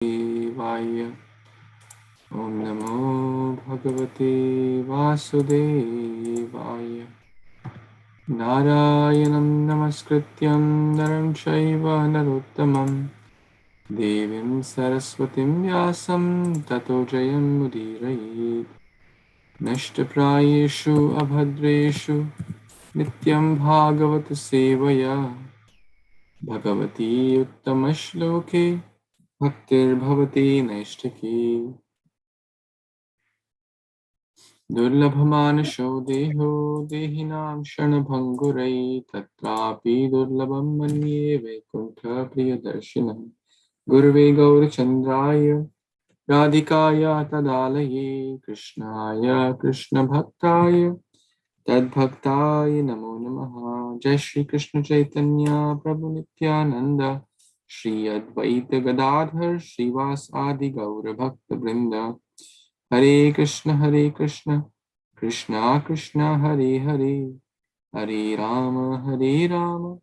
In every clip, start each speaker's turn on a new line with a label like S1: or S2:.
S1: Sevayā. Om Namo Bhagavate-Vasudevaya. Narayanam Namaskrityam Naram Shaiva Narottamam Devim Saraswatim Vyasam Tato Jayam Mudirayet. Nashtaprayeshu Abhadreshu Nityaṁ bhāgavata-sevayā. Bhagavati uttamashloke Bhaktir bhavati naishtaki. Durlabhamanasho deho dehinam shanabhangurai tatrapi durlabham manye vaikuntha priyadarshina. Gurve gaurachandraya radhikaya tadalaye krishnaya krishna bhaktaya tadbhaktaya namo namaha. Jai Śrī Caitanya-caritāmṛta Nityaṁ Shri Advaita Gadadhar Shrivas Adi Gaura Bhakta Vrinda. Hare Kṛṣṇa Hare Kṛṣṇa Kṛṣṇa Kṛṣṇa Hare Hare Hare Rama Hare Rama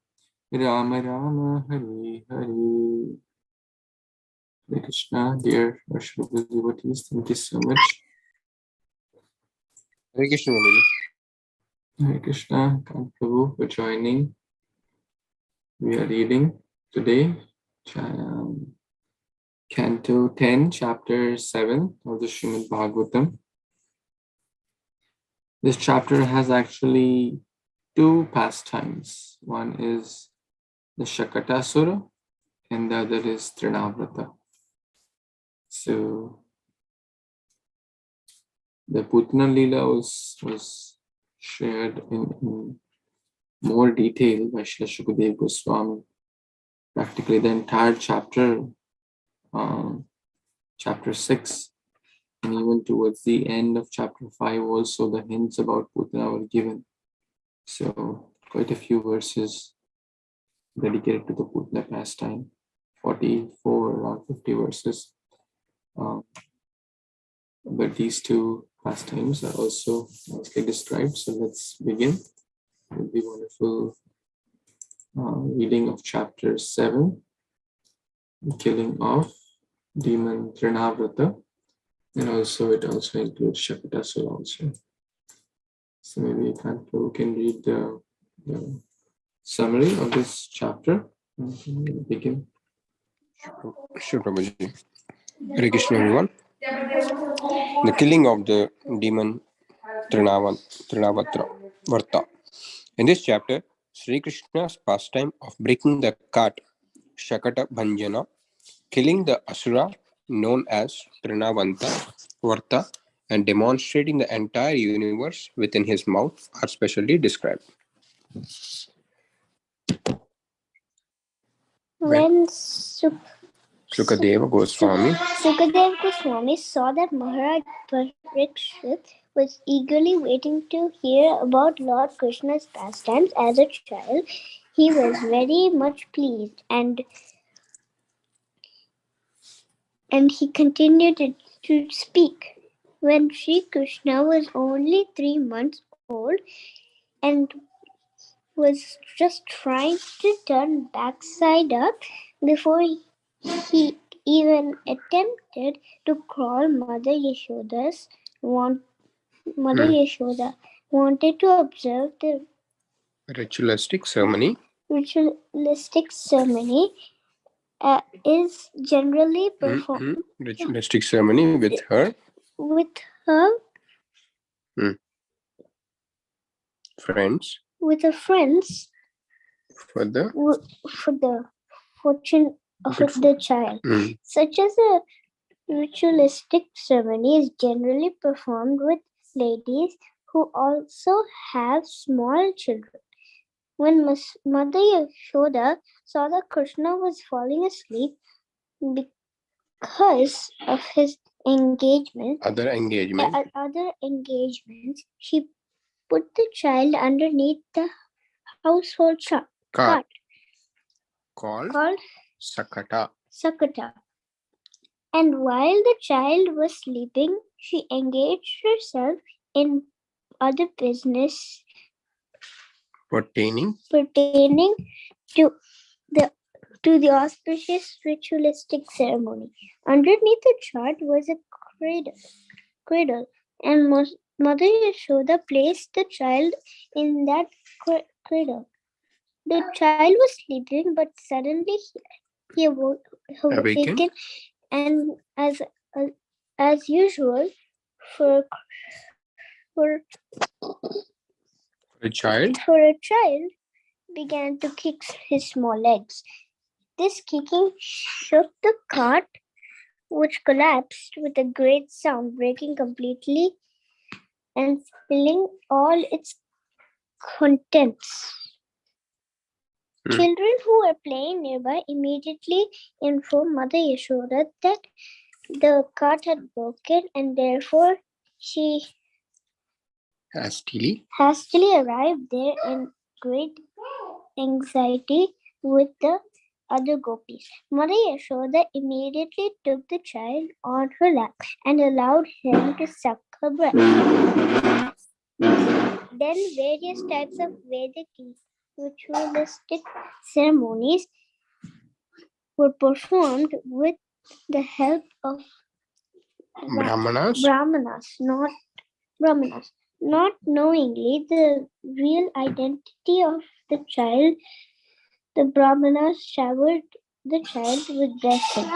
S1: Rama Rama Hare Hare. Hare Krishna, dear worshipful devotees, thank you so much.
S2: Hare Kṛṣṇa, Babaji.
S1: Hare Krishna, Prabhu, for joining. We are reading today Canto 10, Chapter 7 of the Śrīmad-Bhāgavatam. This chapter has actually two pastimes. One is the Shakatasura and the other is Trinavrata. So the Putana Leela was shared in more detail by Srila Shukadeva Goswami. Practically the entire chapter, chapter 6, and even towards the end of chapter 5 also the hints about Putana were given. So quite a few verses dedicated to the Putana pastime, 44 around 50 verses. But these two pastimes are also nicely described. So let's begin with the wonderful reading of chapter 7, the killing of demon Trinavrata, and also it also includes Shakatasura also. So maybe Katha can read the summary of this chapter. We'll begin.
S2: Sure, Babaji. Hare Kṛṣṇa, everyone. The killing of the demon Trinavrata. In this chapter, Sri Krishna's pastime of breaking the cart, Shakata Bhanjana, killing the asura known as Trinavrata, and demonstrating the entire universe within his mouth are specially described.
S3: When
S2: Sukadeva Goswami
S3: saw that Maharaj Parikshit was eagerly waiting to hear about Lord Krishna's pastimes as a child, he was very much pleased, and he continued to speak. When Sri Krishna was only 3 months old and was just trying to turn backside up before he even attempted to crawl, Mother Yashoda wanted to observe the
S2: ritualistic ceremony.
S3: Ritualistic ceremony is generally performed.
S2: Ritualistic ceremony with her friends.
S3: With her friends
S2: for the
S3: fortune of the child. Such as a ritualistic ceremony is generally performed with ladies who also have small children. When Mother Yashoda saw that Krishna was falling asleep because of his other engagements, she put the child underneath the household cart called
S2: Sakata.
S3: And while the child was sleeping, she engaged herself in other business
S2: pertaining
S3: to to the auspicious ritualistic ceremony. Underneath the chart was a cradle, and Mother Yashoda placed the child in that cradle. The child was sleeping, but suddenly he awakened, and as usual, for
S2: a child
S3: began to kick his small legs. This kicking shook the cart, which collapsed with a great sound, breaking completely and spilling all its contents. Children who were playing nearby immediately informed Mother Yashoda that the cart had broken, and therefore she hastily arrived there in great anxiety with the other gopis. Mother Yashoda immediately took the child on her lap and allowed him to suck her breast. Then various types of Vedic ritualistic ceremonies were performed with the help of Brahmanas, not knowingly the real identity of the child. The Brahmanas showered the child with blessings.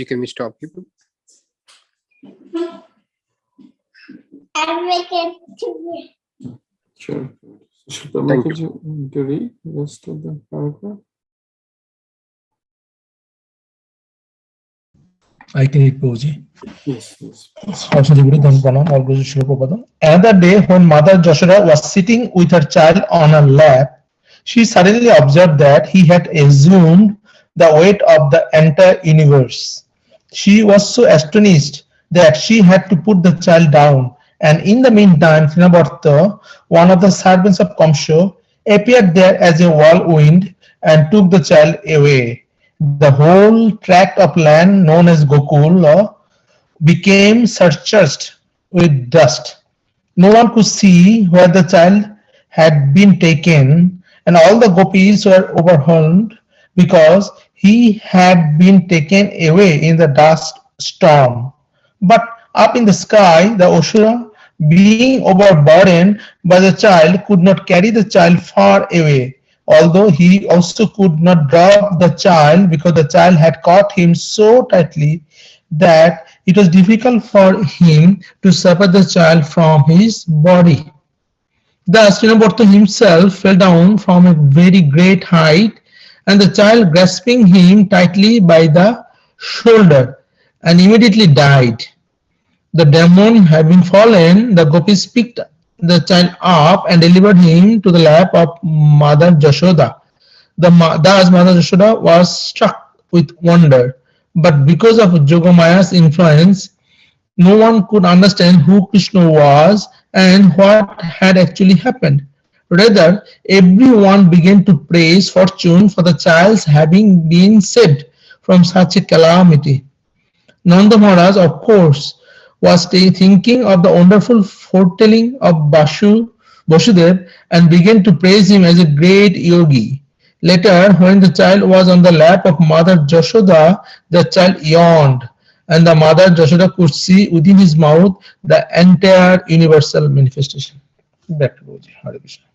S2: Can we stop people?
S1: Sure. Shri, could you read the rest of the paragraph?
S4: I can read, Prabhuji.
S1: Yes.
S4: Another day, when Mother Yashoda was sitting with her child on her lap, she suddenly observed that he had assumed the weight of the entire universe. She was so astonished that she had to put the child down, and in the meantime, Śrīmad-Bhāgavatam, one of the servants of Kamsa, appeared there as a whirlwind and took the child away. The whole tract of land known as Gokula became surcharged with dust. No one could see where the child had been taken, and all the gopis were overwhelmed because he had been taken away in the dust storm. But up in the sky, the Asura, being overburdened by the child, could not carry the child far away, although he also could not drop the child because the child had caught him so tightly that it was difficult for him to separate the child from his body. Thus, Śrīmad-Bhāgavatam himself fell down from a very great height, and the child, grasping him tightly by the shoulder, and immediately died. The demon having fallen, the gopis picked the child up and delivered him to the lap of Mother Yashoda. Thus, Mother Yashoda was struck with wonder, but because of Jogamaya's influence, no one could understand who Krishna was and what had actually happened. Rather, everyone began to praise fortune for the child's having been saved from such a calamity. Nanda Maharaj, of course, was thinking of the wonderful foretelling of Vasudev and began to praise him as a great yogi. Later, when the child was on the lap of Mother Yashoda, the child yawned, and the Mother Yashoda could see within his mouth the entire universal manifestation. Back to Guruji. Hare Kṛṣṇa.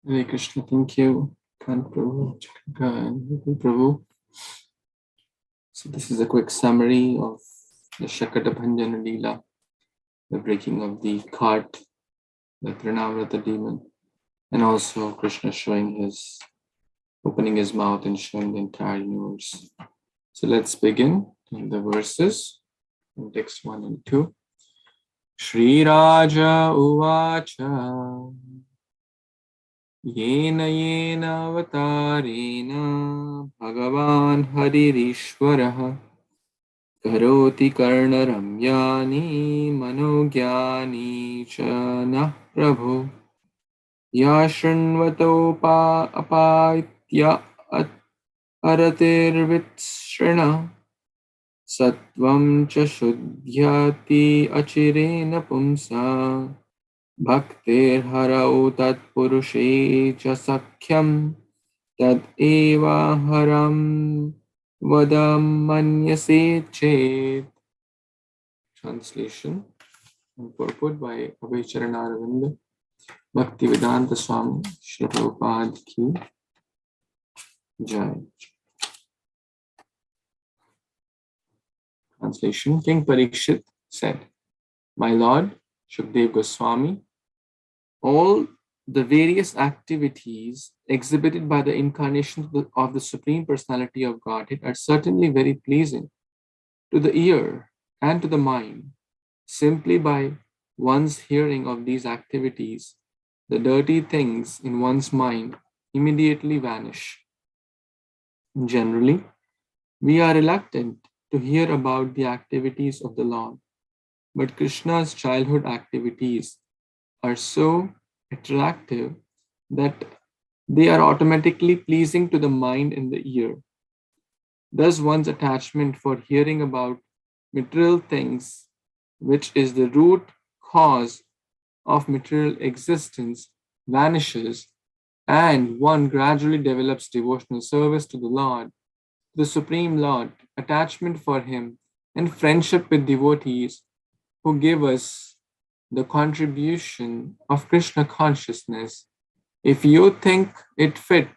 S1: Hare Krishna, thank you, Prabhu, and Prabhu. So this is a quick summary of the Shakata Bhanjana Leela, the breaking of the cart, the Trinavrata demon, and also Krishna opening his mouth and showing the entire universe. So let's begin in the verses, in text 1 and 2. Shri Raja Uvacha Yena Yena Avatarena Bhagavan Haririshwaraha Karoti Karna Ramyani Manogyani Chana Prabhu Yashranvato Apaitya Aratirvitshrana Sattvam cha shuddhyati achirena pumsa bhaktir harau tat purushe cha sakhyam tad eva haram vadam manyase chet. Translation and purport by Abhaycharanaravinda Bhaktivedanta Swami Śrīla Prabhupada ki Jai. Translation. King Parikshit said, "My Lord, Shukdev Goswami, all the various activities exhibited by the incarnation of the Supreme Personality of Godhead are certainly very pleasing to the ear and to the mind. Simply by one's hearing of these activities, the dirty things in one's mind immediately vanish. Generally, we are reluctant to hear about the activities of the Lord, but Krishna's childhood activities are so attractive that they are automatically pleasing to the mind and the ear. Thus, one's attachment for hearing about material things, which is the root cause of material existence, vanishes, and one gradually develops devotional service to the Lord, the Supreme Lord, attachment for Him, and friendship with devotees who give us the contribution of Krishna consciousness. If you think it fit,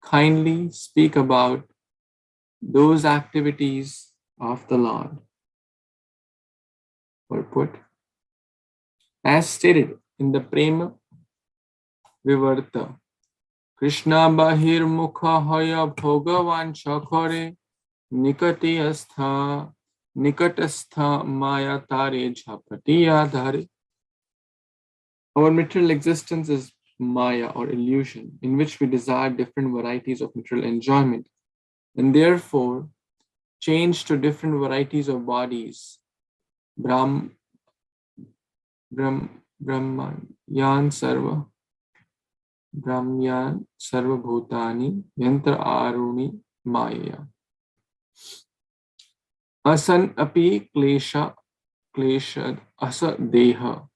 S1: kindly speak about those activities of the Lord." Purport. As stated in the Prema Vivarta, Krishna bahir mukha haya bhagavan chakore nikatastha maya tare jhapatiya dhare. Our material existence is maya or illusion, in which we desire different varieties of material enjoyment and therefore change to different varieties of bodies. Brahman sarva Brahmyan sarva bhutani yantra aruni maya. Asan api klesha asa deha.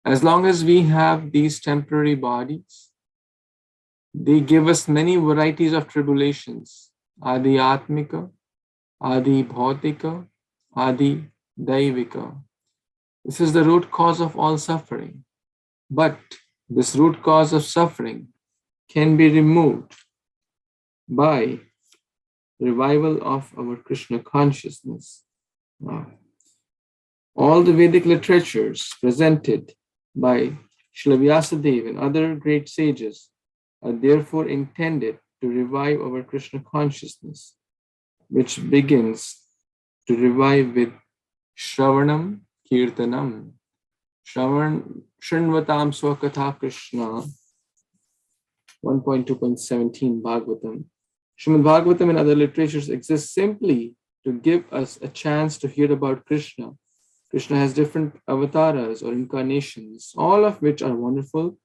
S1: As long as we have these temporary bodies, they give us many varieties of tribulations. Adi atmika, adi bhautika, adi daivika. This is the root cause of all suffering. But this root cause of suffering can be removed by revival of our Krishna consciousness. All the Vedic literatures presented by Srila Vyasadeva and other great sages are therefore intended to revive our Krishna consciousness, which begins to revive with Shravanam Kirtanam. Shrinvatam Swakatha Krsna 1.2.17 Bhagavatam. Śrīmad-Bhāgavatam and other literatures exist simply to give us a chance to hear about Krishna. Krishna has different avatars or incarnations, all of which are wonderful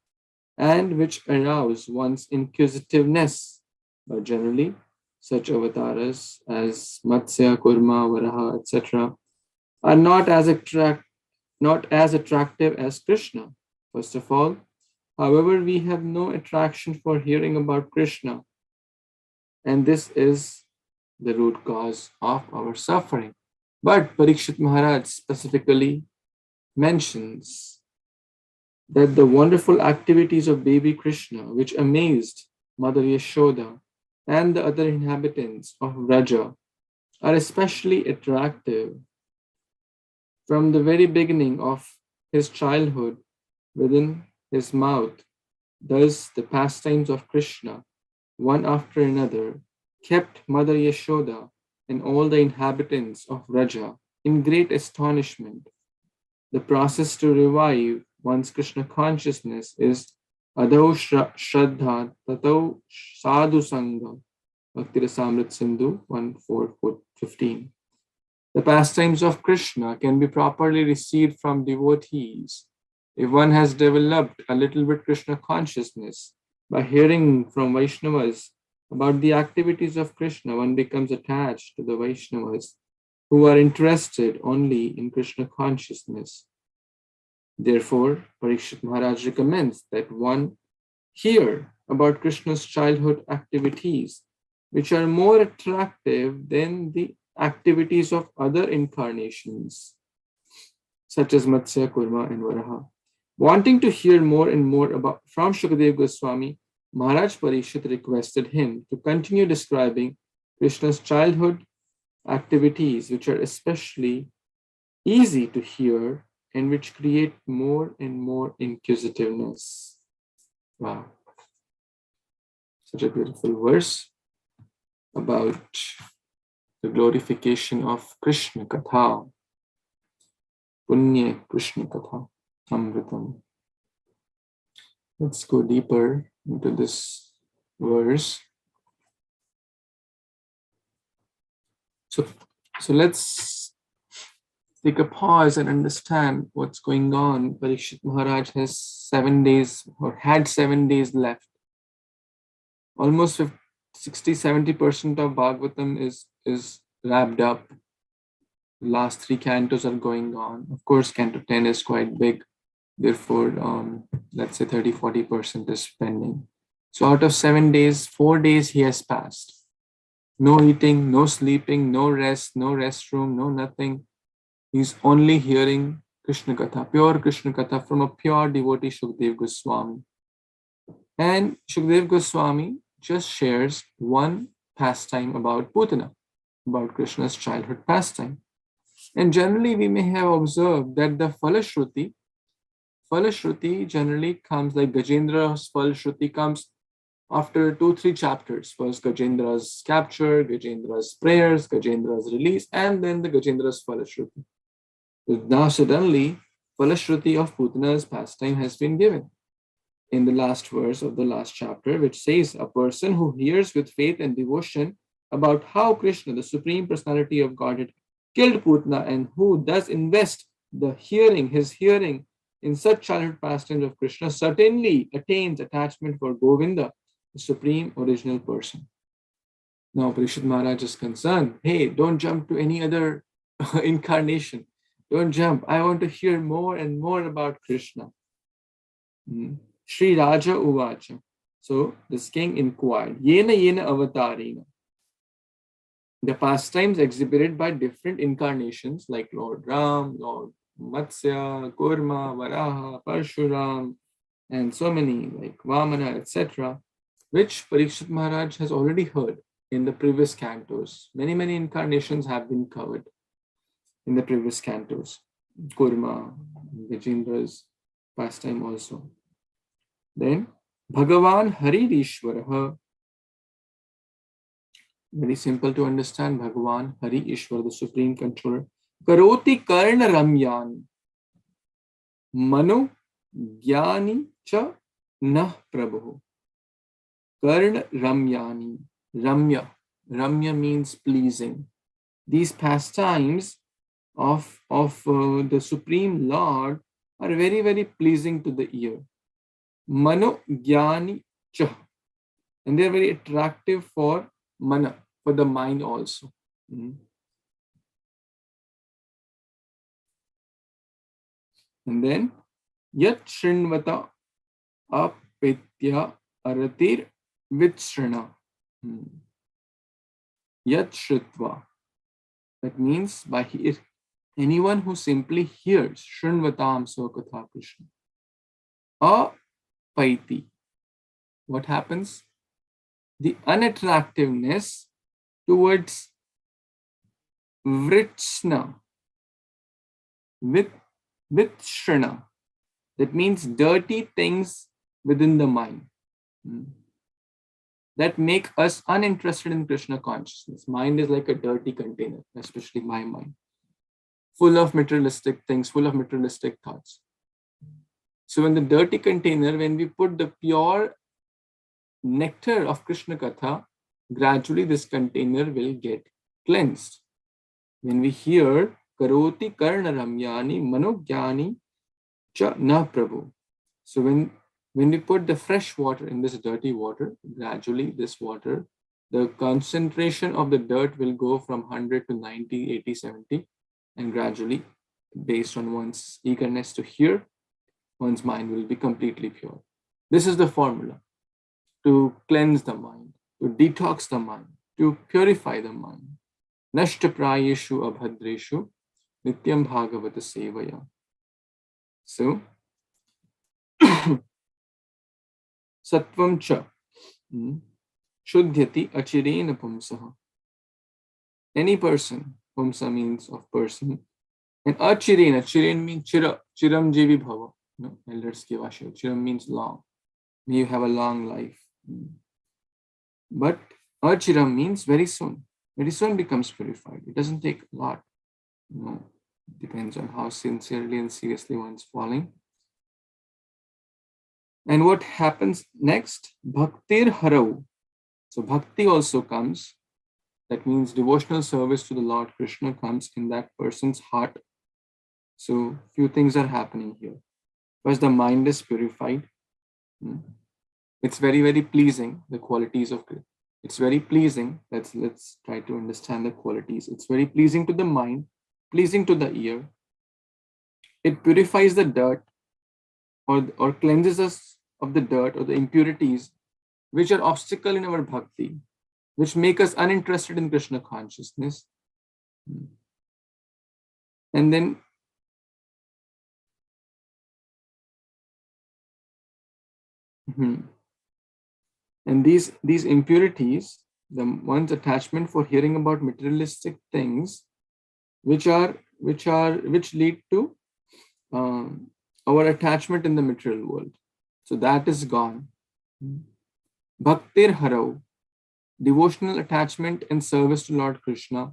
S1: and which arouse one's inquisitiveness. But generally, such avatars as Matsya, Kurma, Varaha, etc. are not as attractive as Krishna. First of all, however, we have no attraction for hearing about Krishna, and this is the root cause of our suffering. But Parikshit Maharaj specifically mentions that the wonderful activities of baby Krishna, which amazed Mother Yashoda and the other inhabitants of Vraja, are especially attractive. From the very beginning of his childhood within his mouth, thus the pastimes of Krishna, one after another, kept Mother Yashoda and all the inhabitants of Vraja in great astonishment. The process to revive one's Krishna consciousness is Adho Shraddha Tato Sadhu Sangha, Bhakti-rasamrita Sindhu 1.4.15. The pastimes of Krishna can be properly received from devotees if one has developed a little bit Krishna consciousness. By hearing from Vaishnavas about the activities of Krishna, one becomes attached to the Vaishnavas who are interested only in Krishna consciousness. Therefore, Parikshit Maharaj recommends that one hear about Krishna's childhood activities, which are more attractive than the activities of other incarnations, such as Matsya, Kurma, and Varaha. Wanting to hear more and more about from Shukadeva Goswami, Maharaj Parikshit requested him to continue describing Krishna's childhood activities, which are especially easy to hear and which create more and more inquisitiveness. Wow. Such a beautiful verse about the glorification of Krishna Katha. Punya Krishna Katha Amritam. Let's go deeper into this verse. So let's take a pause and understand what's going on. Parikshit Maharaj has 7 days or had 7 days left. Almost 60-70% of Bhagavatam is wrapped up. The last 3 cantos are going on. Of course, canto 10 is quite big. Therefore, let's say 30-40% is pending. So out of 7 days, 4 days he has passed. No eating, no sleeping, no rest, no restroom, no nothing. He's only hearing Krishna Katha, pure Krishna Katha from a pure devotee, Shukadeva Goswami. And Shukadeva Goswami just shares one pastime about Putana, about Krishna's childhood pastime. And generally we may have observed that the Falashruti generally comes like Gajendra's Falashruti comes after 2-3 chapters. First Gajendra's capture, Gajendra's prayers, Gajendra's release, and then the Gajendra's Falashruti. Now suddenly, Falashruti of Putana's pastime has been given in the last verse of the last chapter, which says, a person who hears with faith and devotion about how Krishna, the Supreme Personality of Godhead, killed Putana, and who does invest his hearing in such childhood pastimes of Krishna, certainly attains attachment for Govinda, the Supreme Original Person. Now Parikshit Maharaj is concerned, hey, don't jump to any other incarnation. Don't jump. I want to hear more and more about Krishna. Sri Raja Uvacha. So this king inquired, Yena avatarina. The pastimes exhibited by different incarnations like Lord Ram, Lord Matsya, Kurma, Varaha, Parshuram, and so many like Vamana, etc., which Parikshit Maharaj has already heard in the previous cantos. Many incarnations have been covered in the previous cantos. Kurma, Gajendra's pastime also. Then Bhagavan Hare Kṛṣṇa. Very simple to understand. Bhagavan Hare Kṛṣṇa, the Supreme Controller. Karoti Karna Ramyan. Mano Jnani Cha Nah Prabhu. Karna Ramyani. Ramya means pleasing. These pastimes of the Supreme Lord are very pleasing to the ear. Mano Jnani Cha. And they are very attractive for mana, for the mind also. And then Yat Shrinvata Apetya Aratir Vitshrana. Yat Shritva. That means by anyone who simply hears Shrinvatam Svakatha Krishna. Apaiti. What happens? The unattractiveness towards Vritsna. Vitshrana. That means dirty things within the mind. That make us uninterested in Krishna consciousness. Mind is like a dirty container, especially my mind. Full of materialistic things, full of materialistic thoughts. So in the dirty container, when we put the pure nectar of Krishna Katha, gradually this container will get cleansed. When we hear Karoti Karna Ramyani Manojnani Cha Na Prabhu. So when we put the fresh water in this dirty water, gradually this water, the concentration of the dirt will go from 100 to 90, 80, 70, and gradually, based on one's eagerness to hear, one's mind will be completely pure. This is the formula to cleanse the mind, to detox the mind, to purify the mind. Nashta prayeshu abhadreshu Nityaṁ bhāgavata-sevayā. So, Sattvam cha Shuddhyati achirena pumsaha. Any person, pumsa means of person, and achirena, chiren means chira, chiram jevi bhava. No, elders give Asha. Chiram means long. May you have a long life. But achiram means very soon. Very soon becomes purified. It doesn't take a lot. No, it depends on how sincerely and seriously one's falling. And what happens next? Bhaktir harau. So bhakti also comes. That means devotional service to the Lord Krishna comes in that person's heart. So few things are happening here. First, the mind is purified. It's very, very pleasing, the qualities of Krishna. It's very pleasing. Let's try to understand the qualities. It's very pleasing to the mind, pleasing to the ear. It purifies the dirt or cleanses us of the dirt or the impurities which are obstacle in our bhakti, which make us uninterested in Krishna consciousness. And then and these impurities, one's attachment for hearing about materialistic things, which lead to our attachment in the material world. So that is gone. Bhaktir harau, devotional attachment and service to Lord Krishna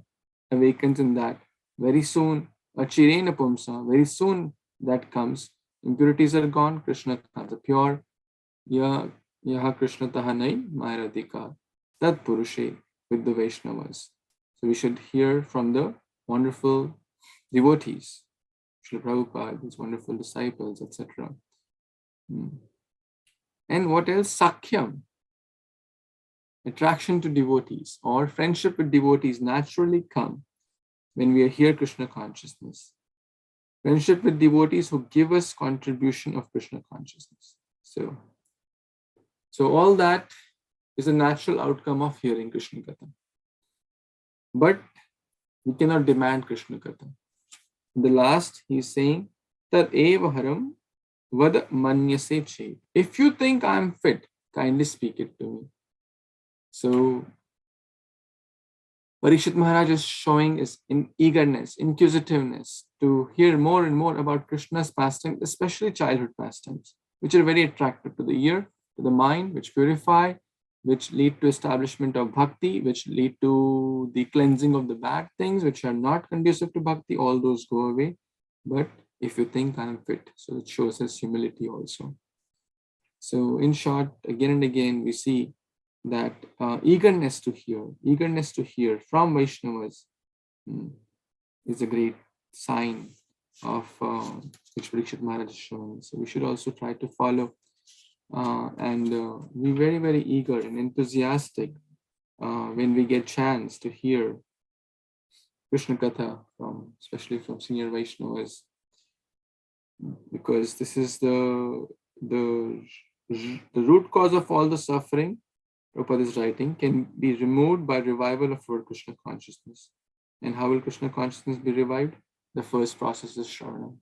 S1: awakens in that. Very soon, achirena pumsa, very soon that comes. Impurities are gone, Krishna comes pure. Yaha Krishna tahanai Mayradika Tat Purushe with the Vaishnavas. So we should hear from the wonderful devotees, Srila Prabhupada, his wonderful disciples, etc. And what else? Sakhyam, attraction to devotees or friendship with devotees naturally come when we are here Krishna consciousness. Friendship with devotees who give us contribution of Krishna consciousness. So all that is a natural outcome of hearing Krishna Katha. But we cannot demand Krishna Katha. In the last, he is saying, Tat eva haram vad manyase chet. If you think I am fit, kindly speak it to me. So Parikshit Maharaj is showing his eagerness, inquisitiveness to hear more and more about Krishna's pastimes, especially childhood pastimes, which are very attractive to the ear, to the mind, which purify, which lead to establishment of bhakti, which lead to the cleansing of the bad things, which are not conducive to bhakti. All those go away. But if you think I am fit, so it shows us humility also. So in short, again and again, we see that eagerness to hear from Vaishnavas is a great sign of which Parikshit Maharaj is showing. So we should also try to follow and be very, very eager and enthusiastic when we get chance to hear Krishna Katha especially from senior Vaishnavas, because this is the root cause of all the suffering. Prabhupada is writing, can be removed by revival of our Krishna consciousness. And how will Krishna consciousness be revived? The first process is Shravana.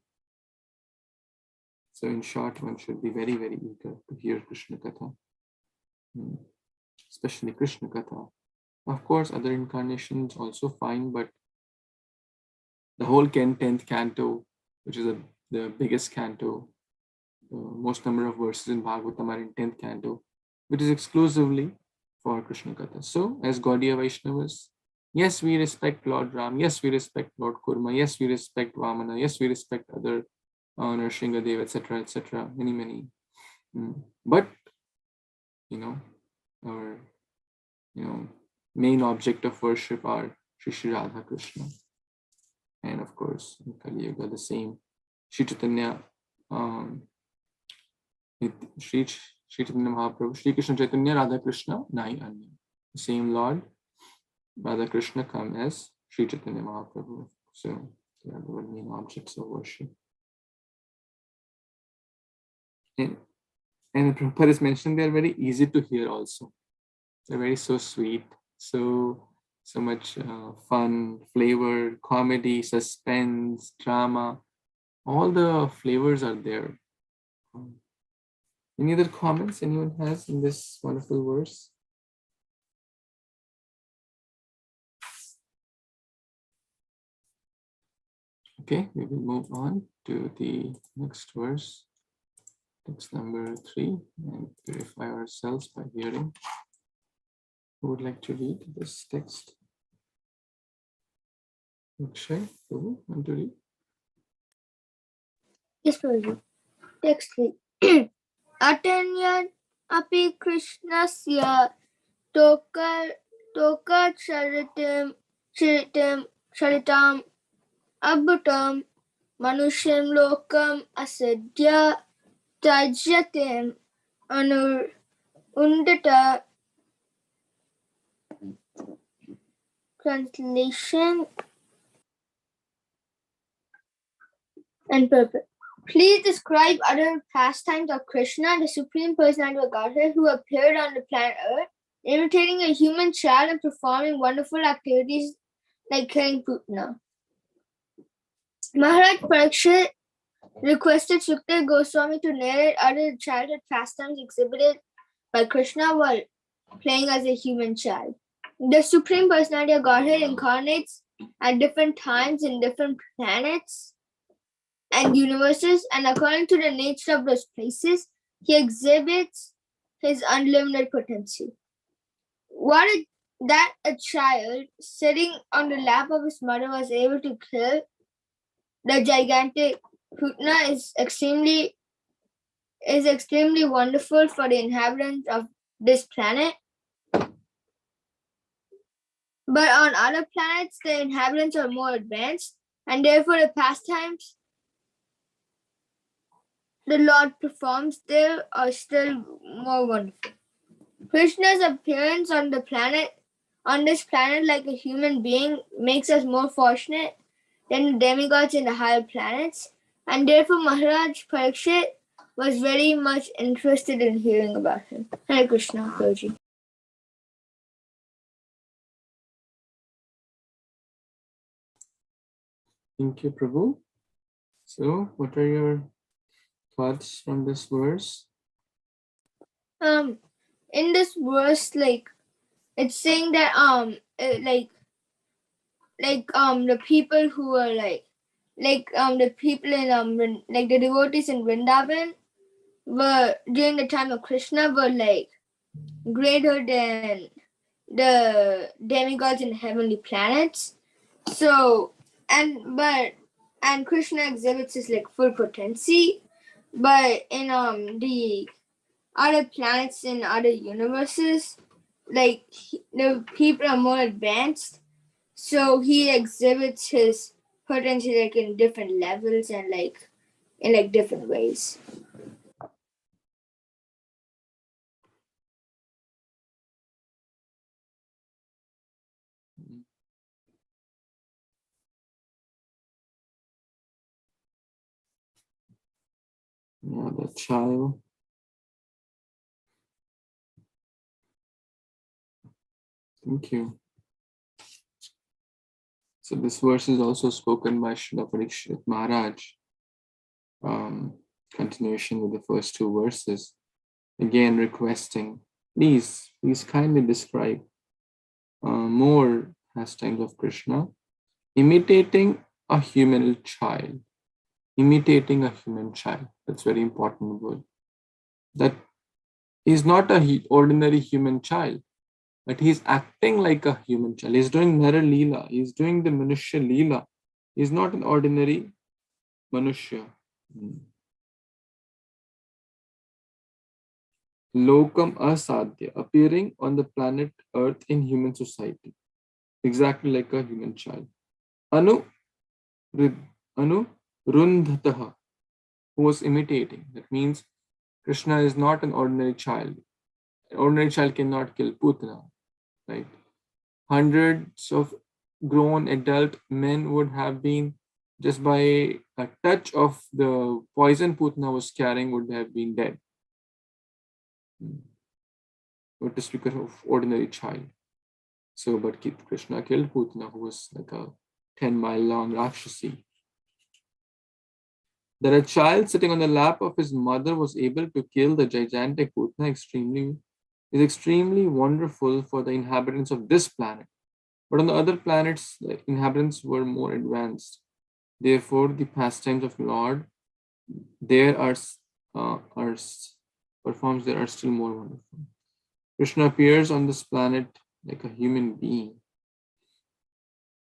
S1: So in short, one should be very, very eager to hear Krishna Katha, especially Krishna Katha. Of course, other incarnations also fine, but the whole 10th canto, which is the biggest canto, most number of verses in Bhagavatam are in 10th canto, which is exclusively for Krishna Katha. So, as Gaudiya Vaishnavas, yes, we respect Lord Ram, yes, we respect Lord Kurma, yes, we respect Vamana, yes, we respect other Nrsingadev, etc., many. But, our main object of worship are Shri Radha Krishna. And of course, in Kali Yuga, the same Śrī Caitanya, Śrī Caitanya Mahāprabhu, Śrī Krishna Chaitanya, Radha Krishna, Nai Anya. the same Lord, Radha Krishna come as Śrī Caitanya Mahāprabhu. So they are the main objects of worship. And Prabhupada is mentioned they are very easy to hear also. They're very so sweet, so much fun, flavor, comedy, suspense, drama. All the flavors are there. Any other comments anyone has in this wonderful verse? Okay, we will move on to the next verse. Text number 3, and purify ourselves by hearing. Who would like to read this text? Akshay, who want to read?
S3: Yes, Prabhuji. Text 3. Attain api Krishnasya toka charitam abhutam manusham lokam asadya tajyatem undata. Translation and purpose. Please describe other pastimes of Krishna, the Supreme Personality of Godhead, who appeared on the planet Earth, imitating a human child and performing wonderful activities like killing Putna. Maharaj Parikshit requested Sukta Goswami to narrate other childhood pastimes exhibited by Krishna while playing as a human child. The Supreme Personality of Godhead incarnates at different times in different planets and universes, and according to the nature of those places, he exhibits his unlimited potency. That a child sitting on the lap of his mother was able to kill the gigantic Putna is extremely wonderful for the inhabitants of this planet. But on other planets, the inhabitants are more advanced, and therefore the pastimes the Lord performs there are still more wonderful. Krishna's appearance on this planet like a human being makes us more fortunate than the demigods in the higher planets, and therefore Maharaj Parikshit was very much interested in hearing about him. Hare Kṛṣṇa, Prabhuji.
S1: Thank you, Prabhu. So, what are your thoughts from this verse?
S3: In this verse, it's saying that the people who are the people in the devotees in Vrindavan were during the time of Krishna were greater than the demigods in heavenly planets. So and Krishna exhibits his full potency, but in the other planets in other universes, the people are more advanced, so he exhibits his potency in different levels and in different ways.
S1: Yeah, the child. Thank you. So this verse is also spoken by Srila Parikshit Maharaj. Continuation with the first two verses. Again requesting, please kindly describe more pastimes of Krishna, imitating a human child. Imitating a human child. That's very important word. That he's not an ordinary human child, but he's acting like a human child. He's doing Nara Leela. He's doing the Manushya Leela. He's not an ordinary Manushya. Lokam asadya, appearing on the planet Earth in human society. Exactly like a human child. Anu Rundhataha, who was imitating. That means Krishna is not an ordinary child. An ordinary child cannot kill Putana. right? Hundreds of grown adult men would have been, just by a touch of the poison Putana was carrying, would have been dead. What to speak of ordinary child. So, but Krishna killed Putana, who was like a 10-mile long Rakshasi. That a child sitting on the lap of his mother was able to kill the gigantic Putana is extremely wonderful for the inhabitants of this planet. But on the other planets, the inhabitants were more advanced. Therefore, the pastimes of Lord there are performs there are still more wonderful. Krishna appears on this planet like a human being,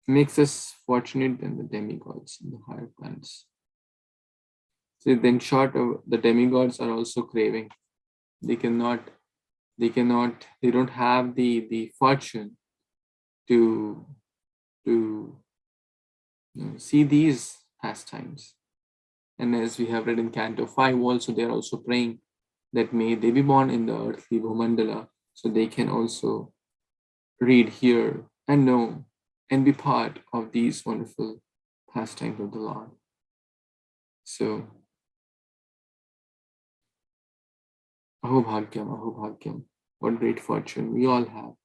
S1: makes us fortunate than the demigods in the higher planets. So in short, the demigods are also craving. They don't have the fortune to see these pastimes. And as we have read in Canto 5 also, they are also praying that may they be born in the earthly Bhumandala, so they can also read, hear, and know, and be part of these wonderful pastimes of the Lord. So, Ahobhagyam, what great fortune we all have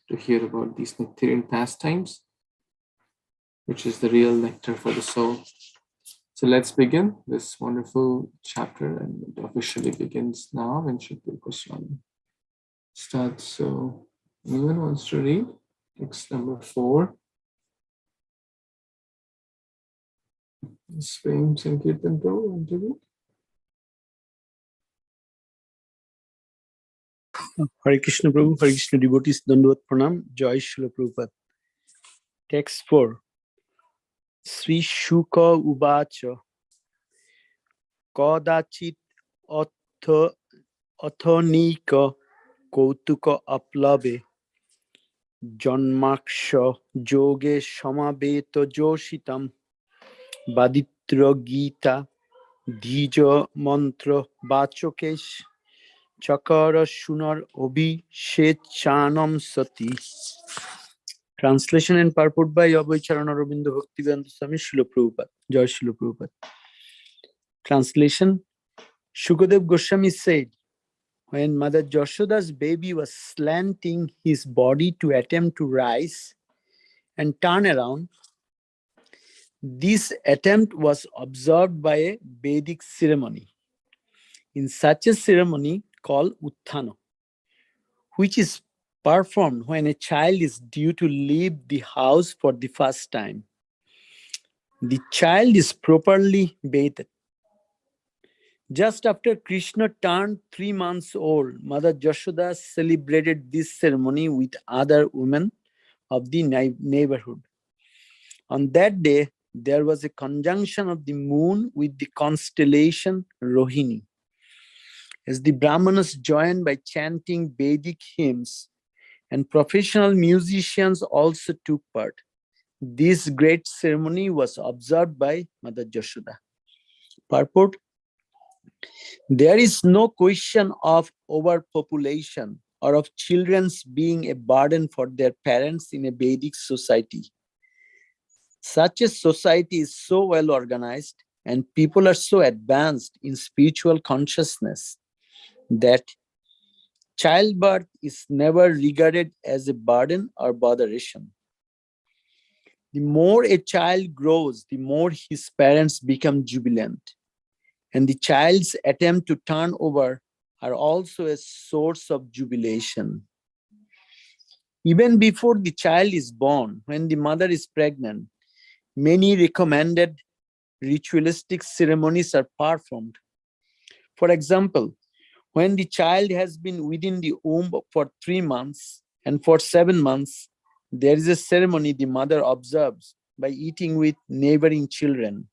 S1: to hear about these nectarian pastimes, which is the real nectar for the soul. So let's begin this wonderful chapter, and it officially begins now when Śrī Caitanya starts. So anyone wants to read text number 4? Śrī Caitanya-caritāmṛta, want to read?
S5: Hare Kṛṣṇa Prabhu, Hare Kṛṣṇa devotees, Dandavat Pranam, Jai Śrīla Prabhupada. Text 4. Sri Shuka Uvacha Kadachit Athanika Kautuka Aplave Janmaksha Joge Shamabeta Joshitam Baditra Gita Dija Mantra Bachokesh Chakara Shunar Obi Shechanam Sati. Translation and purport by Abhay Charana Rabinda Bhaktivedanta Swami Śrīla Prabhupada. Jai Śrīla Prabhupada. Translation. Shukadev Goswami said, when Mother Yashoda's baby was slanting his body to attempt to rise and turn around, this attempt was observed by a Vedic ceremony. In such a ceremony called Utthana, which is performed when a child is due to leave the house for the first time. The child is properly bathed. Just after Krishna turned 3 months old, Mother Yashoda celebrated this ceremony with other women of the neighborhood. On that day, there was a conjunction of the moon with the constellation Rohini. As the Brahmanas joined by chanting Vedic hymns, and professional musicians also took part, this great ceremony was observed by Mother Yashoda. Purport: there is no question of overpopulation or of children's being a burden for their parents in a Vedic society. Such a society is so well organized and people are so advanced in spiritual consciousness that childbirth is never regarded as a burden or botheration. The more a child grows, the more his parents become jubilant. And the child's attempt to turn over are also a source of jubilation. Even before the child is born, when the mother is pregnant, many recommended ritualistic ceremonies are performed. For example, when the child has been within the womb for 3 months and for 7 months, there is a ceremony the mother observes by eating with neighboring children.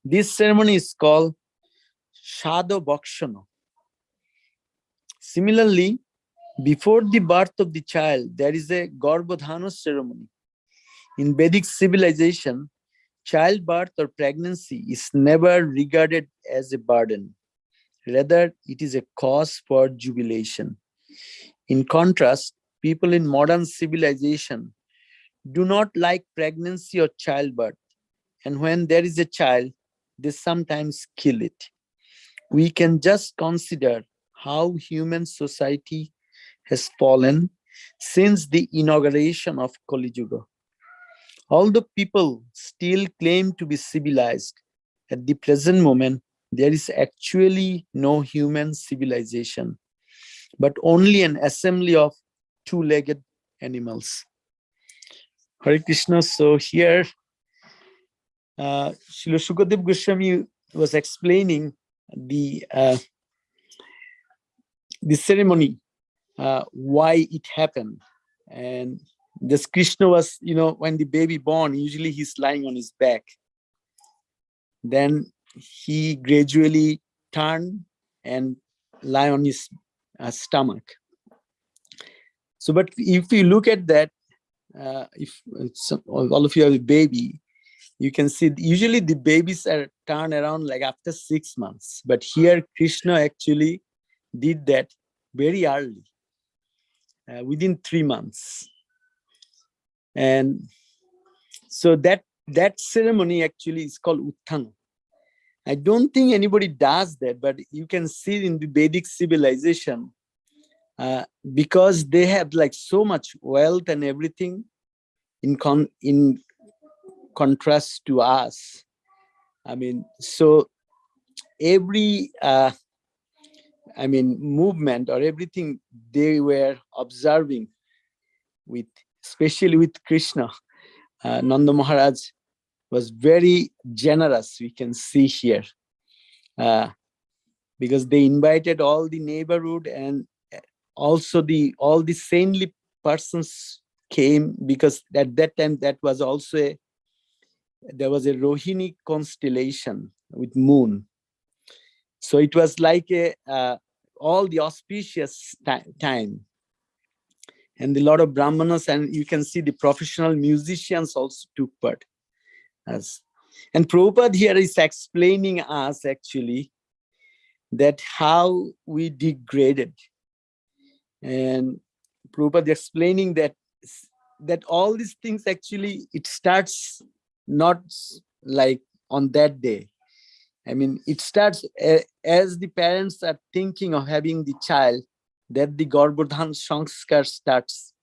S5: This ceremony is called Shada Bhakshana. Similarly, before the birth of the child, there is a Garbhodhana ceremony. In Vedic civilization, childbirth or pregnancy is never regarded as a burden. Rather, it is a cause for jubilation. In contrast, people in modern civilization do not like pregnancy or childbirth. And when there is a child, they sometimes kill it. We can just consider how human society has fallen since the inauguration of Kali Yuga. Although people still claim to be civilized, at the present moment, there is actually no human civilization, but only an assembly of two-legged animals. Hare Krishna. So here, Srila Shukadev Goswami was explaining the ceremony, why it happened. And this Krishna was, when the baby born, usually he's lying on his back. Then he gradually turned and lie on his stomach. So, but if you look at that, if all of you have a baby, you can see usually the babies are turned around like after 6 months. But here Krishna actually did that very early, within 3 months. And so that ceremony actually is called Utthana. I don't think anybody does that, but you can see in the Vedic civilization, because they have like so much wealth and everything in contrast to us. I mean, so every movement or everything they were observing with, especially with Krishna, Nanda Maharaj was very generous, we can see here, because they invited all the neighborhood, and also all the saintly persons came, because at that time there was a Rohini constellation with moon. So it was like all the auspicious time. And a lot of Brahmanas, and you can see the professional musicians also took part. And Prabhupada here is explaining us actually that how we degraded. And Prabhupada explaining that all these things actually, it starts not like on that day. I mean, it starts as the parents are thinking of having the child, that the Garbhodhan Sanskar starts.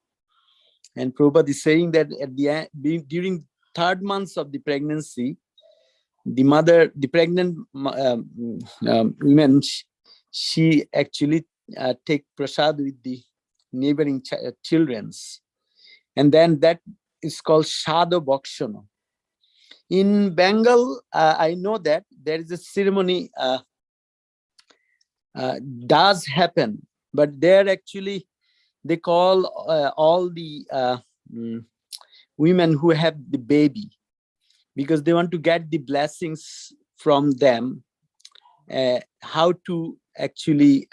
S5: And Prabhupada is saying that at the end, during 3rd months of the pregnancy, the pregnant woman, she actually take prasad with the neighboring children's. And then that is called Shada Bhakshana. In Bengal, I know that there is a ceremony does happen, but there actually they call all the women who have the baby, because they want to get the blessings from them, how to actually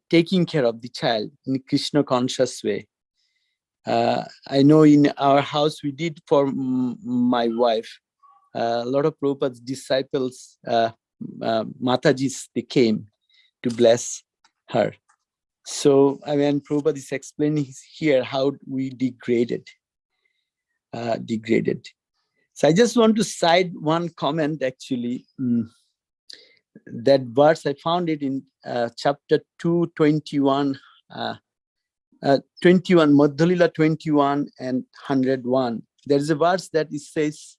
S5: taking care of the child in a Krishna conscious way. I know in our house we did for my wife. A lot of Prabhupada's disciples, Matajis, they came to bless her. So I mean, Prabhupada is explaining here how we degraded. So I just want to cite one comment actually. That verse, I found it in chapter 221, 21, Madhya-lila 21 and 101. There is a verse that it says,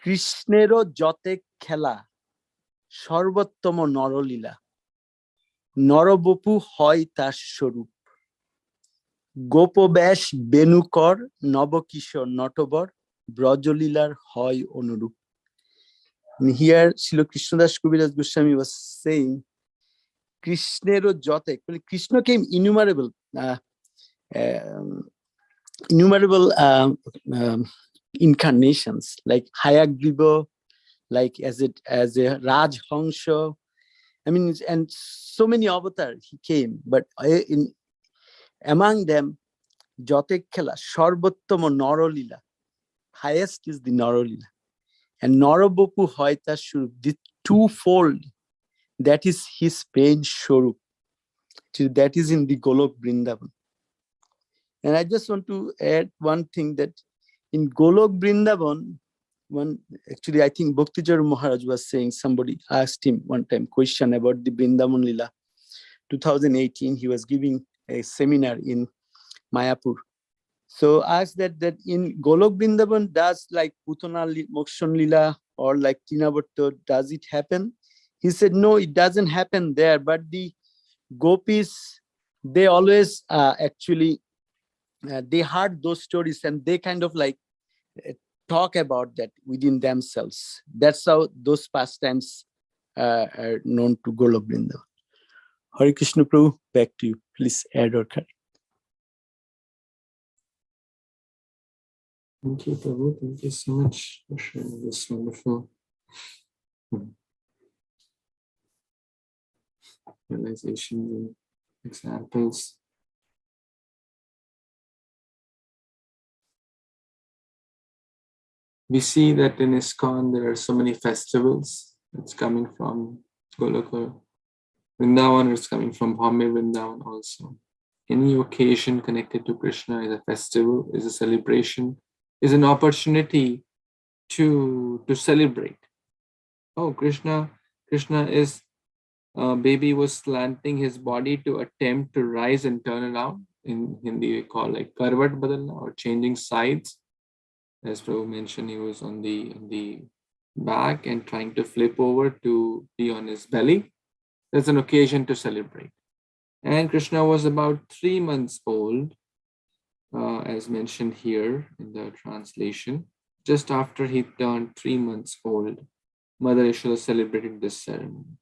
S5: Krishnero jote khela, sarvottama narolila, narabopu hoy tar swarup, gopobesh benukor nabokishor natobar, brajolilar hoy onurup. And here, Srila Krishnadas Kaviraj Goswami was saying, Krishnero jote, Krishna came innumerable incarnations, like Hayagriva, like as a Rajhansha. I mean, and so many avatars he came, but among them, jote khela, sarvottama narolila, highest is the narolila. And Narabopu Hoita Swarup, the twofold, that is his pain Swarup. That is in the Golok Vrindavan. And I just want to add one thing, that in Golok Vrindavan, actually I think Bhaktijar Maharaj was saying, somebody asked him one time question about the Vrindavan Lila. 2018, he was giving a seminar in Mayapur. So asked that in Golok Vrindavan, does like Putana Mokshan Lila or like Tinavarta, does it happen? He said, no, it doesn't happen there, but the gopis, they always actually, they heard those stories and they kind of like talk about that within themselves. That's how those pastimes are known to Golok Vrindavan. Hare Kṛṣṇa Prabhu, back to you. Please add or correct.
S1: Thank you, Prabhu. Thank you so much for sharing this wonderful realizations and examples. We see that in ISKCON there are so many festivals. It's coming from Goloka Vrindavan, it's coming from Bombay Vrindavan also. Any occasion connected to Krishna is a festival, is a celebration, is an opportunity to celebrate. Oh, Krishna is, baby was slanting his body to attempt to rise and turn around. In Hindi we call like karvat badalna, or changing sides. As Prabhu mentioned, he was on the back and trying to flip over to be on his belly. That's an occasion to celebrate. And Krishna was about 3 months old, as mentioned here in the translation. Just after he turned 3 months old, Mother Yashoda celebrated this ceremony.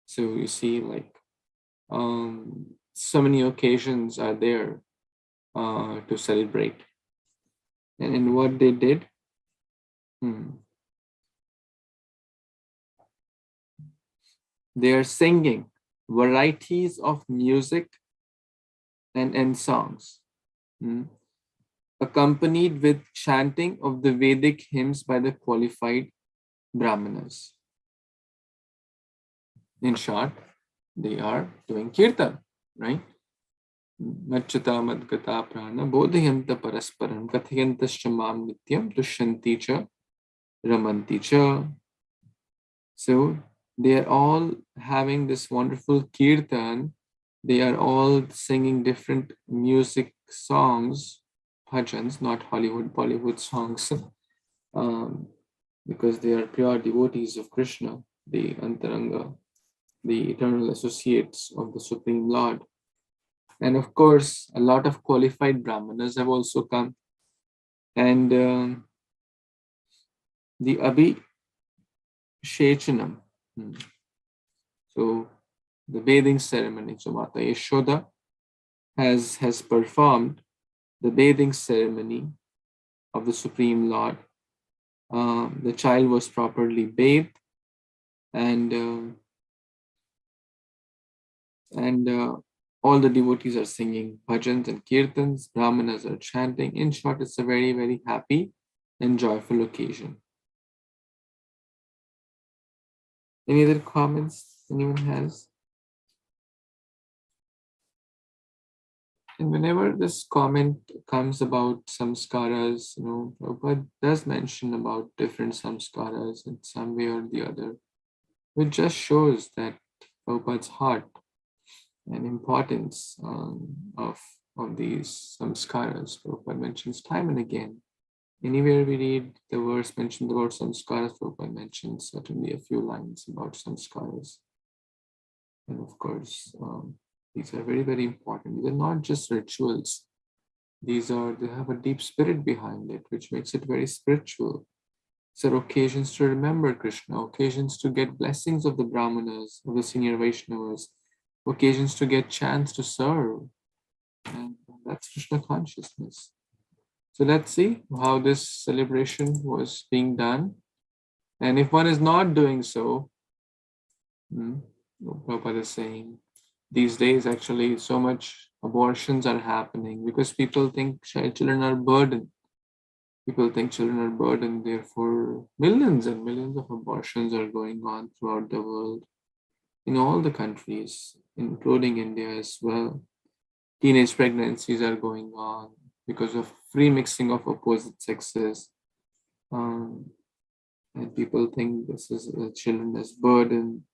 S1: So you see, like, so many occasions are there to celebrate. And in what they did, they are singing varieties of music and songs, accompanied with chanting of the Vedic hymns by the qualified Brahmanas. In short, they are doing kirtan, right? Machyata madgata prana bodhayanta parasparam kathayantascha mam nityam tushanti cha ramanti cha. So they are all having this wonderful kirtan. They are all singing different music songs, bhajans, not Hollywood, Bollywood songs, because they are pure devotees of Krishna, the Antaranga, the eternal associates of the Supreme Lord. And of course, a lot of qualified Brahmanas have also come. And the Abhishechanam, so the bathing ceremony, so Mata Yashoda has performed the bathing ceremony of the Supreme Lord. The child was properly bathed, and all the devotees are singing bhajans and kirtans, brahmanas are chanting. In short, it's a very, very happy and joyful occasion. Any other comments anyone has? And whenever this comment comes about samskaras, Prabhupada does mention about different samskaras in some way or the other, which just shows that Prabhupada's heart and importance of these samskaras. Prabhupada mentions time and again. Anywhere we read the verse mentioned about samskaras, Prabhupada mentions certainly a few lines about samskaras. And of course, these are very, very important. These are not just rituals. They have a deep spirit behind it, which makes it very spiritual. These are occasions to remember Krishna, occasions to get blessings of the Brahmanas, of the senior Vaishnavas, occasions to get chance to serve. And that's Krishna consciousness. So let's see how this celebration was being done. And if one is not doing so, Prabhupada is saying, these days actually so much abortions are happening because people think children are burden. People think children are burden, therefore millions and millions of abortions are going on throughout the world, in all the countries, including India as well. teenage pregnancies are going on because of free mixing of opposite sexes. And people think this is children as burden.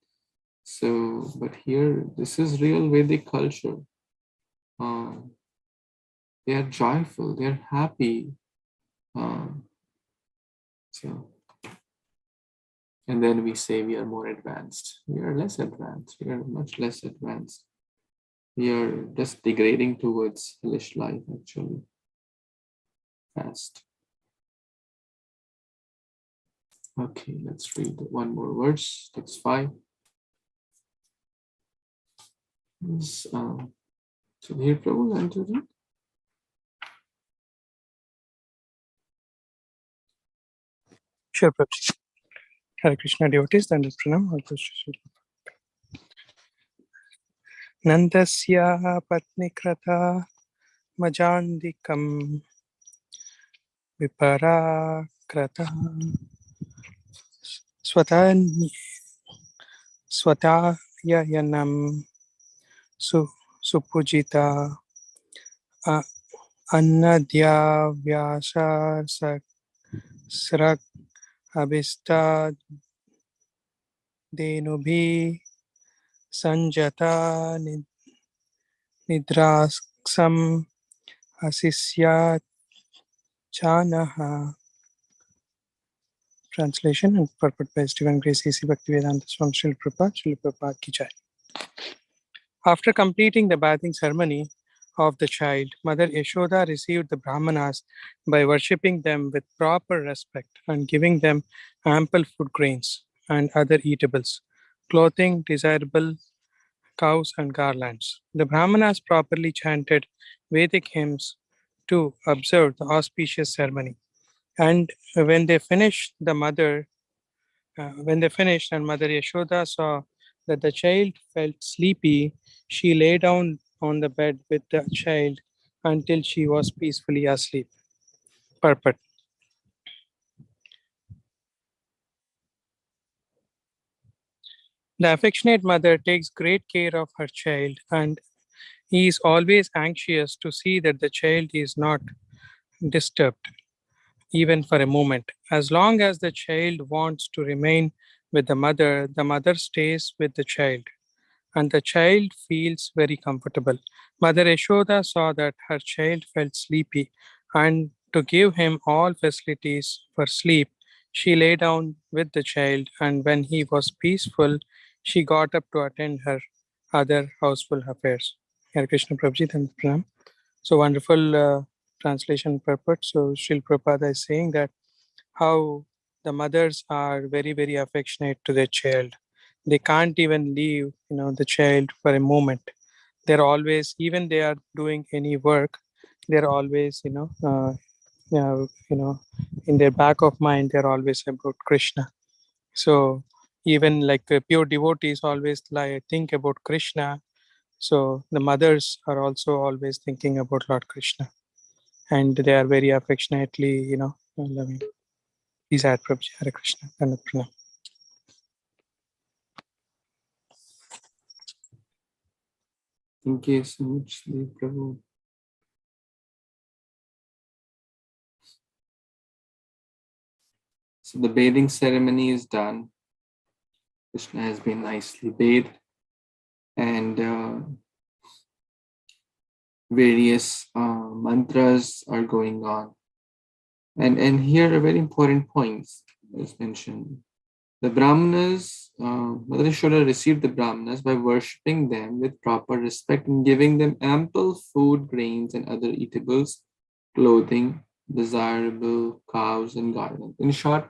S1: So, but here, this is real Vedic culture. They are joyful, they are happy. So, and then we say we are more advanced. We are less advanced. We are much less advanced. We are just degrading towards hellish life, actually. Fast. Okay, let's read one more verse. Text 5. So here, Prabhu, and to read.
S6: Sure, Prabhu. Hare Krishna devotees, and pranam. Nandasya patnikrata majandikam viparakrata swatayanam supujita annadya vyasar srak abhista denubhi sanjata nidraksam asisya chanaha. Translation and purport by His Divine Grace A.C. Bhaktivedanta Swami Srila Prabhupada, Srila Prabhupada ki jai. After completing the bathing ceremony of the child, Mother Yashoda received the Brahmanas by worshipping them with proper respect and giving them ample food grains and other eatables, clothing, desirable cows and garlands. The Brahmanas properly chanted Vedic hymns to observe the auspicious ceremony. And when they finished, and Mother Yashoda saw that the child felt sleepy, she lay down on the bed with the child until she was peacefully asleep. Purport. The affectionate mother takes great care of her child and is always anxious to see that the child is not disturbed, even for a moment. As long as the child wants to remain with the mother stays with the child, and the child feels very comfortable. Mother Yashoda saw that her child felt sleepy, and to give him all facilities for sleep, she lay down with the child, and when he was peaceful, she got up to attend her other household affairs. Hare Krishna Prabhuji, and Pranam. So wonderful translation purport. So Srila Prabhupada is saying that how the mothers are very, very affectionate to their child. They can't even leave, the child for a moment. They're always, even they are doing any work, they're always, in their back of mind, they're always about Krishna. So even like pure devotees always think about Krishna. So the mothers are also always thinking about Lord Krishna, and they are very affectionately, loving. Please add Prabhuji. Hare Krishna. And Pranam.
S1: Thank you so much, Sri Prabhu. So the bathing ceremony is done. Krishna has been nicely bathed, and various mantras are going on. And here are very important points as mentioned. The Brahmanas, Mother Yashoda received the Brahmanas by worshipping them with proper respect and giving them ample food, grains, and other eatables, clothing, desirable cows, and garlands. In short,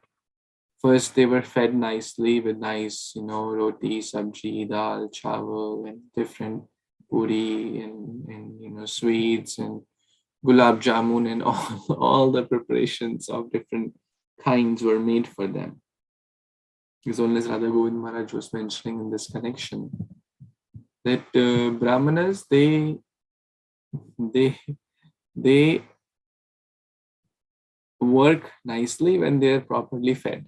S1: first they were fed nicely with nice, roti, sabji, dal, chawal, and different puri and sweets and gulab jamun and all the preparations of different kinds were made for them. As only as Radha Govind Maharaj was mentioning in this connection, that Brahmanas, they work nicely when they are properly fed.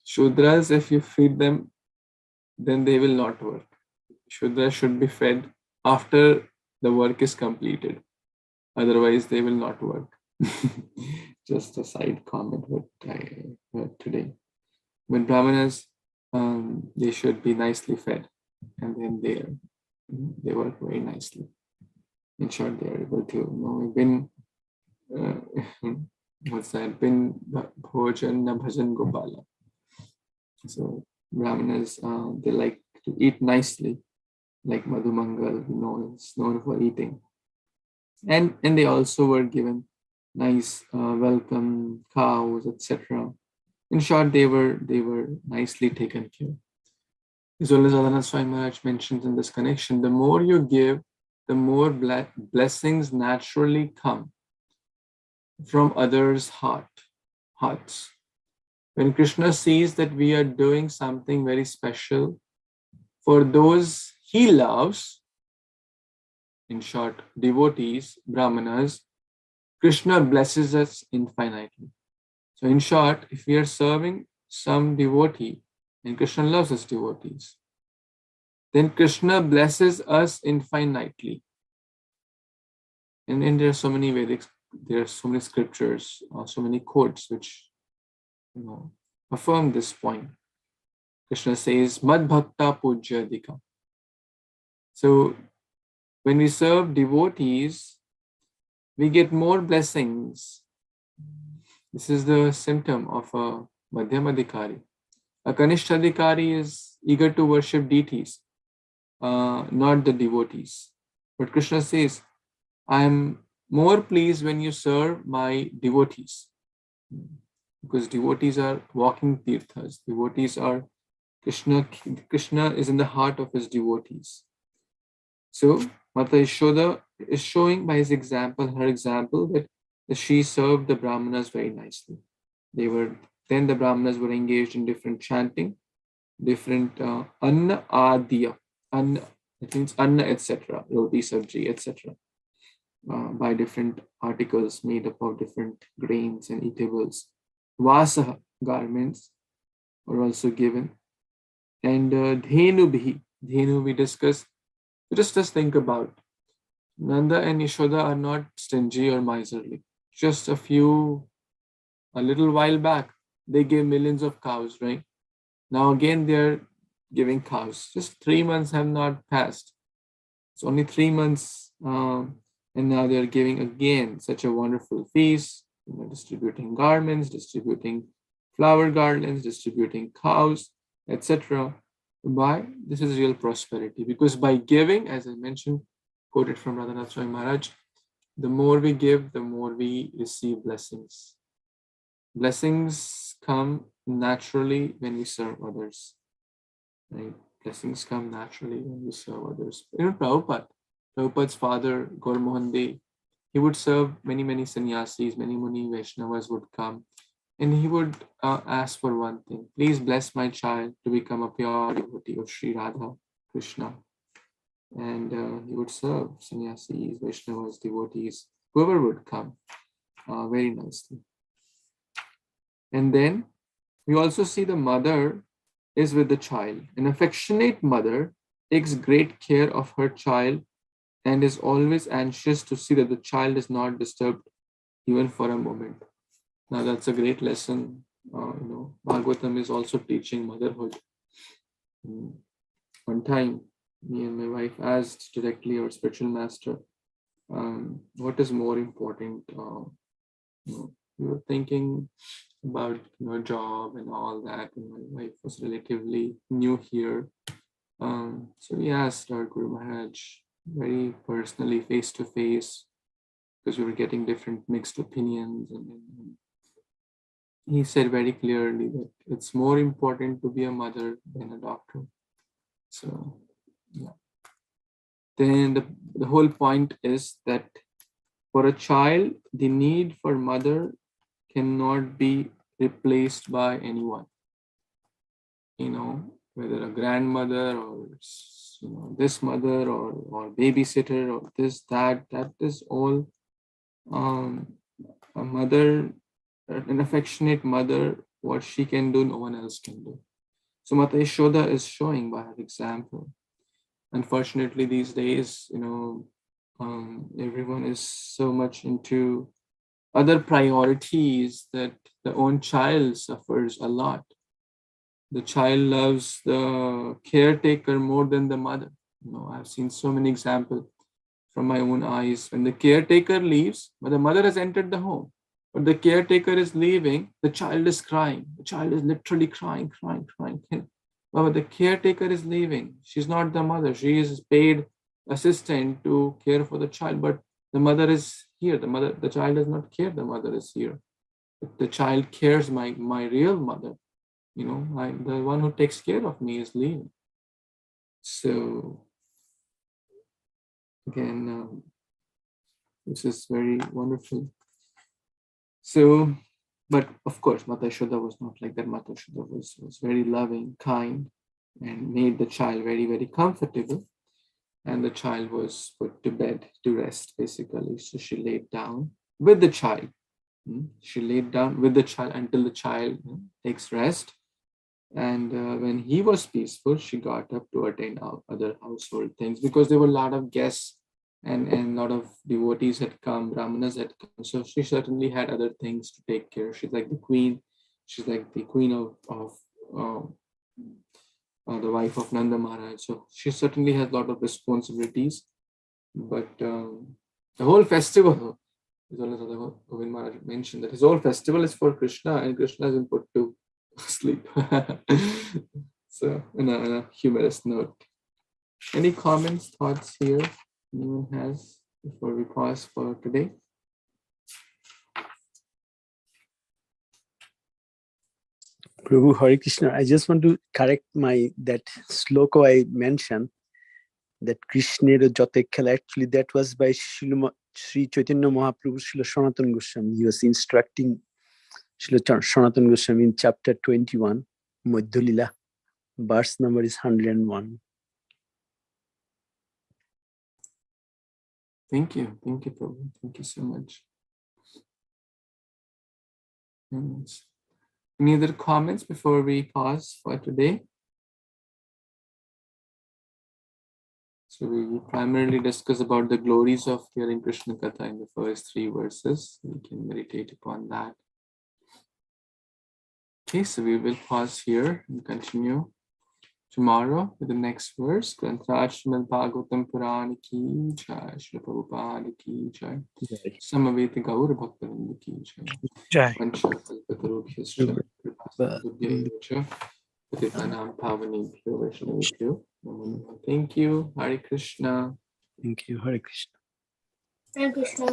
S1: Shudras, if you feed them, then they will not work. Shudras should be fed after the work is completed. Otherwise, they will not work. Just a side comment what I heard today. When Brahmanas, they should be nicely fed, and then they work very nicely. In short, they are able to bin what's that? Bin bhojan na bhajan gopala. So Brahmanas, they like to eat nicely, like Madhumangal, is known for eating. And they also were given nice welcome cows, etc. In short, they were nicely taken care. As well as Adhana Swami Maharaj mentions in this connection, the more you give, the more blessings naturally come from others' hearts. When Krishna sees that we are doing something very special for those he loves, in short, devotees, Brahmanas, Krishna blesses us infinitely. So in short, if we are serving some devotee, and Krishna loves us devotees, then Krishna blesses us infinitely. And there are so many Vedic, there are so many scriptures, so many quotes which affirm this point. Krishna says, Mad Bhakta Pujya Dika. So when we serve devotees, we get more blessings. This is the symptom of a Madhyamadhikari. A Kanishtadhikari is eager to worship deities, not the devotees. But Krishna says, I am more pleased when you serve my devotees. Because devotees are walking tirthas. Devotees are Krishna is in the heart of his devotees. So Mata Yashoda is showing by her example, that she served the Brahmanas very nicely. Then the Brahmanas were engaged in different chanting, different anna adya, anna, it means anna, etc., roti, sabji, etc., by different articles made up of different grains and eatables. Vasaha, garments, were also given. And dhenu we discussed. Just think about it. Nanda and Yashoda are not stingy or miserly. Just a little while back, they gave millions of cows, right? Now again, they're giving cows. Just 3 months have not passed. It's only 3 months, and now they're giving again such a wonderful feast, distributing garments, distributing flower garlands, distributing cows, etc. Why? This is real prosperity. Because by giving, as I mentioned, quoted from Radhanath Swami Maharaj, the more we give, the more we receive blessings. Blessings come naturally when we serve others. Right? Blessings come naturally when we serve others. Prabhupada's father, Gaur Mohan Dey, he would serve many sannyasis, many Muni Vaishnavas would come, and he would ask for one thing: please bless my child to become a pure devotee of Sri Radha Krishna. And he would serve sannyasis, Vaishnavas, devotees, whoever would come, very nicely. And then we also see the mother is with the child. An affectionate mother takes great care of her child and is always anxious to see that the child is not disturbed even for a moment. Now that's a great lesson. Bhagavatam is also teaching motherhood. One time, me and my wife asked directly our spiritual master, what is more important? We were thinking about job and all that, and my wife was relatively new here. So we asked our Guru Maharaj very personally, face to face, because we were getting different mixed opinions, and he said very clearly that it's more important to be a mother than a doctor. So yeah. Then the whole point is that for a child, the need for mother cannot be replaced by anyone. Whether a grandmother or this mother or babysitter or this, that is all a mother, an affectionate mother, what she can do, no one else can do. So Mata Yashoda is showing by her example unfortunately these days, everyone is so much into other priorities that the own child suffers a lot. The child loves the caretaker more than the mother. I've seen so many examples from my own eyes. When the caretaker leaves, but the mother has entered the home, but the caretaker is leaving, the child is crying. The child is literally crying. But the caretaker is leaving. She's not the mother. She is paid assistant to care for the child, but the mother is here. The child does not care. The mother is here. But the child cares. My real mother, the one who takes care of me is leaving. So again, this is very wonderful. So, but of course, Mata Yashoda was not like that. Mata Yashoda was very loving, kind, and made the child very, very comfortable. And the child was put to bed to rest, basically. So she laid down with the child. She laid down with the child until the child takes rest. And when he was peaceful, she got up to attain other household things, because there were a lot of guests and a lot of devotees had come, brahmanas had come. So she certainly had other things to take care of. She's like the queen. She's like the queen of the wife of Nanda Maharaj. So she certainly has a lot of responsibilities. But the whole festival, Govind Maharaj mentioned that his whole festival is for Krishna, and Krishna has been put to sleep. So, in a humorous note. Any comments, thoughts here anyone has before we pause for today?
S5: Prabhu, Hare Kṛṣṇa, I just want to correct that sloka I mentioned, that Krishna Jote Khela. Actually, that was by Śrī Caitanya Mahāprabhu, Śrīla Sanatana Goswami. He was instructing Śrīla Sanatana Goswami in chapter 21, Madhya Lila. Verse number is 101.
S1: Thank you, Prabhu. Thank you so much. Any other comments before we pause for today? So we primarily discuss about the glories of hearing Krishna Katha in the first 3 verses. We can meditate upon that. Okay, so we will pause here and continue tomorrow with the next verse. Śrīmad-Bhāgavatam Purana ki jai, Śrīla Prabhupada ki jai, Samaveta Gaur Bhaktavinda ki jai,
S6: Jai.
S1: Vanchakalpatarubhyascha Kripasinubhyayocha Patitanam Pavanebhyo Vaishnavebhyo Namo Namaha. Thank you. Hare Krishna.
S5: Thank you. Hare Kṛṣṇa.
S3: Hare Krishna.